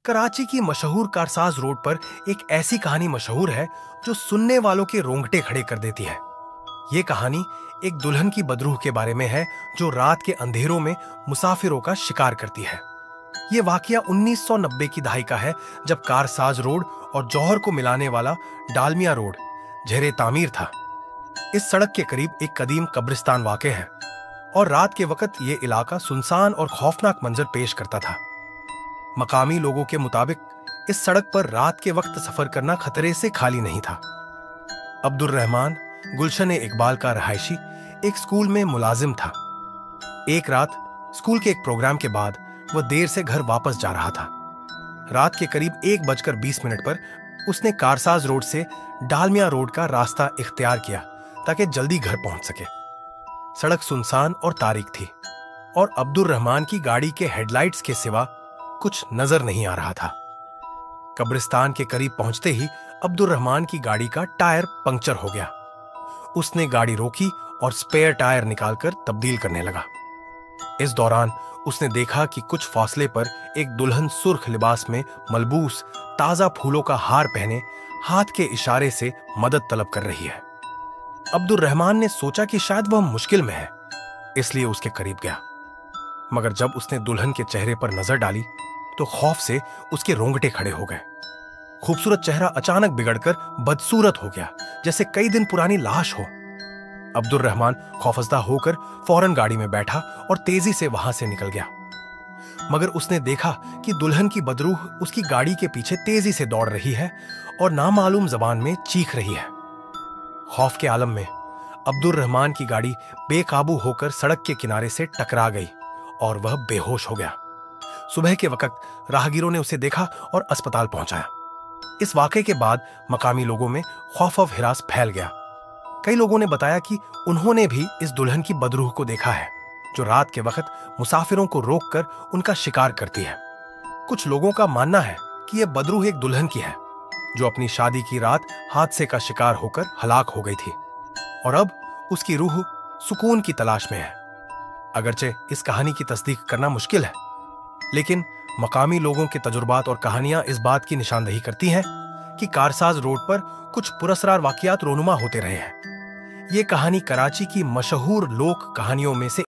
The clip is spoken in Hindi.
कराची की मशहूर कारसाज रोड पर एक ऐसी कहानी मशहूर है जो सुनने वालों के रोंगटे खड़े कर देती है। ये कहानी एक दुल्हन की बदरूह के बारे में है जो रात के अंधेरों में मुसाफिरों का शिकार करती है। ये वाकया 1990 की दहाई का है, जब कारसाज रोड और जौहर को मिलाने वाला डालमिया रोड जेरे तामीर था। इस सड़क के करीब एक कदीम कब्रिस्तान वाक़ है और रात के वक्त ये इलाका सुनसान और खौफनाक मंजर पेश करता था। मकामी लोगों के मुताबिक इस सड़क पर रात के वक्त सफर करना खतरे से खाली नहीं था। अब्दुल रहमान गुलशन इकबाल का रहायशी एक स्कूल में मुलाजिम था। एक रात स्कूल के एक प्रोग्राम के बाद वह देर से घर वापस जा रहा था। रात के करीब 1:20 पर उसने कारसाज रोड से डालमिया रोड का रास्ता इख्तियार किया ताकि जल्दी घर पहुंच सके। सड़क सुनसान और तारीक थी और अब्दुल रहमान की गाड़ी के हेडलाइट्स के सिवा कुछ नजर नहीं आ रहा था। कब्रिस्तान के करीब पहुंचते ही अब्दुल रहमान की गाड़ी का टायर पंक्चर हो गया। उसने गाड़ी रोकी और स्पेयर टायर निकालकर तब्दील करने लगा। इस दौरान उसने देखा कि कुछ फासले पर एक दुल्हन सुर्ख लिबास में मलबूस ताजा फूलों का हार पहने हाथ के इशारे से मदद तलब कर रही है। अब्दुल रहमान ने सोचा कि शायद वह मुश्किल में है, इसलिए उसके करीब गया। मगर जब उसने दुल्हन के चेहरे पर नजर डाली तो खौफ से उसके रोंगटे खड़े हो गए। खूबसूरत चेहरा अचानक बिगड़कर बदसूरत हो गया, जैसे कई दिन पुरानी लाश हो। अब्दुल रहमान खौफजदा होकर फौरन गाड़ी में बैठा और तेजी से वहां से निकल गया। मगर उसने देखा कि दुल्हन की बदरूह उसकी गाड़ी के पीछे तेजी से दौड़ रही है और नामालूम जबान में चीख रही है। खौफ के आलम में अब्दुल रहमान की गाड़ी बेकाबू होकर सड़क के किनारे से टकरा गई और वह बेहोश हो गया। सुबह के वक्त राहगीरों ने उसे देखा और अस्पताल पहुंचाया। इस वाक़े के बाद मकामी लोगों में खौफ और हिरास फैल गया। कई लोगों ने बताया कि उन्होंने भी इस दुल्हन की बदरूह को देखा है जो रात के वक्त मुसाफिरों को रोककर उनका शिकार करती है। कुछ लोगों का मानना है कि यह बदरूह एक दुल्हन की है जो अपनी शादी की रात हादसे का शिकार होकर हलाक हो गई थी और अब उसकी रूह सुकून की तलाश में है। अगरचे इस कहानी की तस्दीक करना मुश्किल है, लेकिन मकामी लोगों के तजुर्बात और कहानियां इस बात की निशानदही करती हैं कि कारसाज रोड पर कुछ पुरस्कार वाकयात रोनुमा होते रहे हैं। ये कहानी कराची की मशहूर लोक कहानियों में से